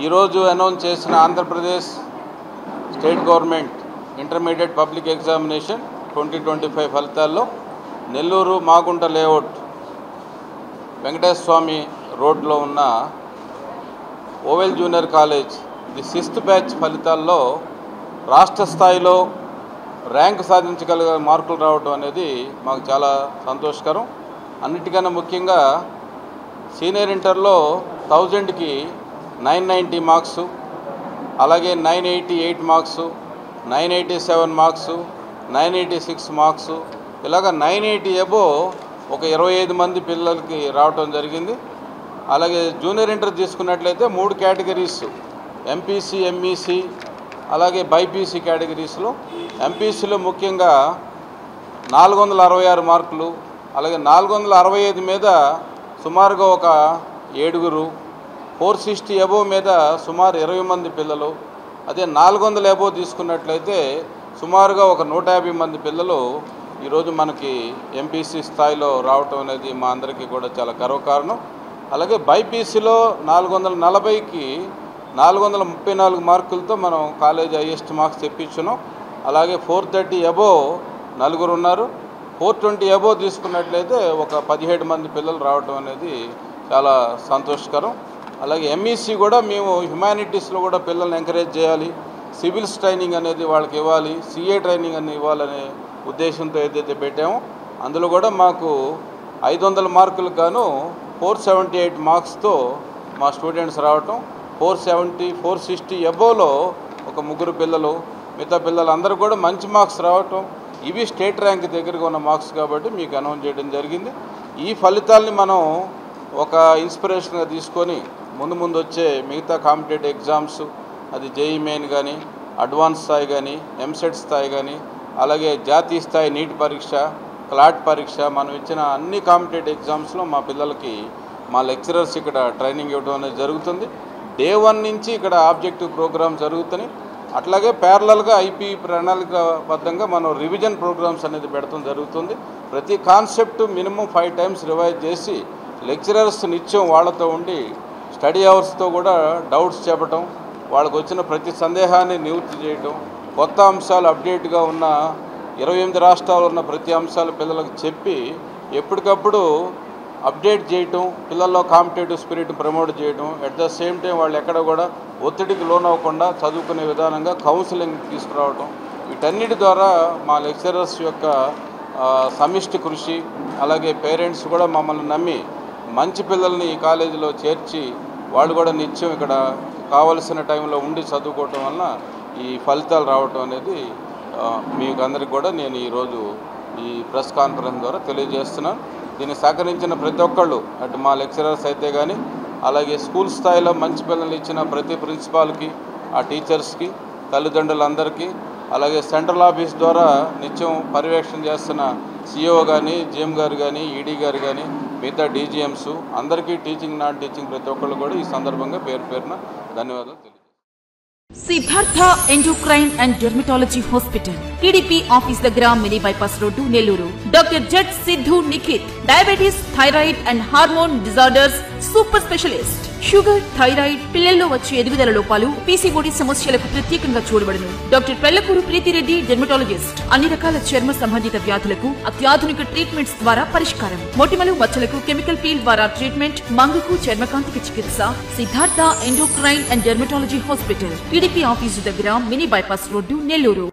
ఈరోజు అనౌన్స్ చేసిన Andhra Pradesh state government intermediate public examination 2025 ఫలితాల్లో నెల్లూరు మాగుంట లేఅవుట్ వెంకటేశ్వర స్వామి రోడ్లో ఉన్న Oval junior college the 6th batch ఫలితాల్లో రాష్ట్ర స్థాయిలో ర్యాంక్ సాధించగలిగే మార్కులు రావడం అనేది మాకు చాలా సంతోషకరం. అన్నిటికన్నా ముఖ్యంగా సీనియర్ ఇంటర్లో 1000కి 990 మార్క్స్, అలాగే 988 మార్క్స్, 987 మార్క్స్, 986 మార్క్స్, ఇలాగ 980 అబోవ్ ఒక 25 మంది పిల్లలకి రావటం జరిగింది. అలాగే జూనియర్ ఇంటర్ తీసుకున్నట్లయితే 3 కేటగిరీస్ ఎంపీసీ, ఎంఈసీ, అలాగే బైపీసీ కేటగిరీస్లో ఎంపీసీలో ముఖ్యంగా 466 మార్కులు, అలాగే 465 మీద సుమారుగా ఒక 7, 460 అబోవ్ మీద సుమారు 20 మంది పిల్లలు, అదే 400 అబోవ్ తీసుకున్నట్లయితే సుమారుగా ఒక 150 మంది పిల్లలు ఈరోజు మనకి ఎంపీసీ స్థాయిలో రావటం అనేది మా అందరికీ కూడా చాలా గర్వకారణం. అలాగే బైపీసీలో 440కి 434 మార్కులతో మనం కాలేజ్ హైయెస్ట్ మార్క్స్ తెప్పించున్నాం. అలాగే 430 అబోవ్ 4 ఉన్నారు. 420 అబోవ్ తీసుకున్నట్లయితే ఒక 17 మంది పిల్లలు రావటం అనేది చాలా సంతోషకరం. అలాగే ఎంఈసీ కూడా మేము హ్యుమానిటీస్లో కూడా పిల్లల్ని ఎంకరేజ్ చేయాలి, సివిల్స్ ట్రైనింగ్ అనేది వాళ్ళకి ఇవ్వాలి, సిఏ ట్రైనింగ్ అనేది ఇవ్వాలనే ఉద్దేశంతో ఏదైతే పెట్టామో అందులో కూడా మాకు 500 మార్కులకు గాను 478 మార్క్స్తో మా స్టూడెంట్స్ రావటం, 470, 460 అబోవ్లో ఒక 3 పిల్లలు, మిగతా పిల్లలందరూ కూడా మంచి మార్క్స్ రావటం, ఇవి స్టేట్ ర్యాంక్ దగ్గరగా ఉన్న మార్క్స్ కాబట్టి మీకు అనౌన్స్ చేయడం జరిగింది. ఈ ఫలితాల్ని మనం ఒక ఇన్స్పిరేషన్గా తీసుకొని ముందు వచ్చే మిగతా కాంపిటేటివ్ ఎగ్జామ్స్, అది జేఈ మెయిన్ కానీ, అడ్వాన్స్ స్థాయి కానీ, ఎంసెట్ స్థాయి కానీ, అలాగే జాతీయ స్థాయి నీట్ పరీక్ష, క్లాట్ పరీక్ష, మనం ఇచ్చిన అన్ని కాంపిటేటివ్ ఎగ్జామ్స్లో మా పిల్లలకి మా లెక్చరర్స్ ఇక్కడ ట్రైనింగ్ ఇవ్వడం అనేది జరుగుతుంది. డే 1 నుంచి ఇక్కడ ఆబ్జెక్టివ్ ప్రోగ్రామ్ జరుగుతుంది. అట్లాగే ప్యారలల్గా ఐపీ ప్రణాళికబద్ధంగా మనం రివిజన్ ప్రోగ్రామ్స్ అనేది పెడతాం జరుగుతుంది. ప్రతి కాన్సెప్ట్ మినిమం 5 టైమ్స్ రివైజ్ చేసి లెక్చరర్స్ నిత్యం వాళ్ళతో ఉండి స్టడీ అవర్స్తో కూడా డౌట్స్ చెప్పటం, వాళ్ళకు వచ్చిన ప్రతి సందేహాన్ని నివృత్తి చేయటం, కొత్త అంశాలు అప్డేట్గా ఉన్న 28 రాష్ట్రాలు ఉన్న ప్రతి అంశాలు పిల్లలకు చెప్పి ఎప్పటికప్పుడు అప్డేట్ చేయటం, పిల్లల్లో కాంపిటేటివ్ స్పిరిట్ ప్రమోట్ చేయటం, అట్ ద సేమ్ టైం వాళ్ళు ఎక్కడ కూడా ఒత్తిడికి లోనవ్వకుండా చదువుకునే విధానంగా కౌన్సిలింగ్ తీసుకురావటం, వీటన్నిటి ద్వారా మా లెక్చరర్స్ యొక్క సమిష్టి కృషి, అలాగే పేరెంట్స్ కూడా మమ్మల్ని నమ్మి మంచి పిల్లల్ని ఈ కాలేజీలో చేర్చి వాళ్ళు కూడా నిత్యం ఇక్కడ కావలసిన టైంలో ఉండి చదువుకోవటం వలన ఈ ఫలితాలు రావటం అనేది మీకు అందరికీ కూడా నేను ఈరోజు ఈ ప్రెస్ కాన్ఫరెన్స్ ద్వారా తెలియజేస్తున్నాను. దీన్ని సహకరించిన ప్రతి ఒక్కళ్ళు, అటు మా లెక్చరర్స్ అయితే కానీ, అలాగే స్కూల్ స్థాయిలో మంచి పిల్లలు ఇచ్చిన ప్రతి ప్రిన్సిపాల్కి, ఆ టీచర్స్కి, తల్లిదండ్రులందరికీ, అలాగే సెంట్రల్ ఆఫీస్ ద్వారా నిత్యం పర్యవేక్షణ చేస్తున్న సిఇఓ కానీ, జిఎం గారు కానీ, ఈడీ గారు కానీ, మిగతా డీజీఎంస్ అందరికీ, టీచింగ్ నాన్ టీచింగ్ ప్రతి ఒక్కళ్ళు కూడా ఈ సందర్భంగా పేరున ధన్యవాదాలు తెలియజేస్తాను. Siddhartha endocrine and dermatology hospital, TDP office దగ్గర, mini bypass road, Nellore. Doctor Z Siddhu Nikhit, diabetes, thyroid and hormone disorders super specialist. Sugar, thyroid, పిల్లల్లో వచ్చే ఎదుగుదల లోపాలు, పీసీఓడి సమస్యలకు ప్రత్యేకంగా చూడబడును. Doctor Pellakuru Preethi Reddy, dermatologist. అన్ని రకాల చర్మ సంబంధిత వ్యాధులకు అత్యాధునిక ట్రీట్మెంట్స్ ద్వారా పరిష్కారం. మొటిమలు, మచ్చలకు కెమికల్ పీల్ ద్వారా ట్రీట్మెంట్, మంగుకు, చర్మకాంతికి చికిత్స. Siddhartha endocrine and dermatology hospital, TDP office దగ్గర, మినీ బైపాస్ రోడ్డు, నెల్లూరు.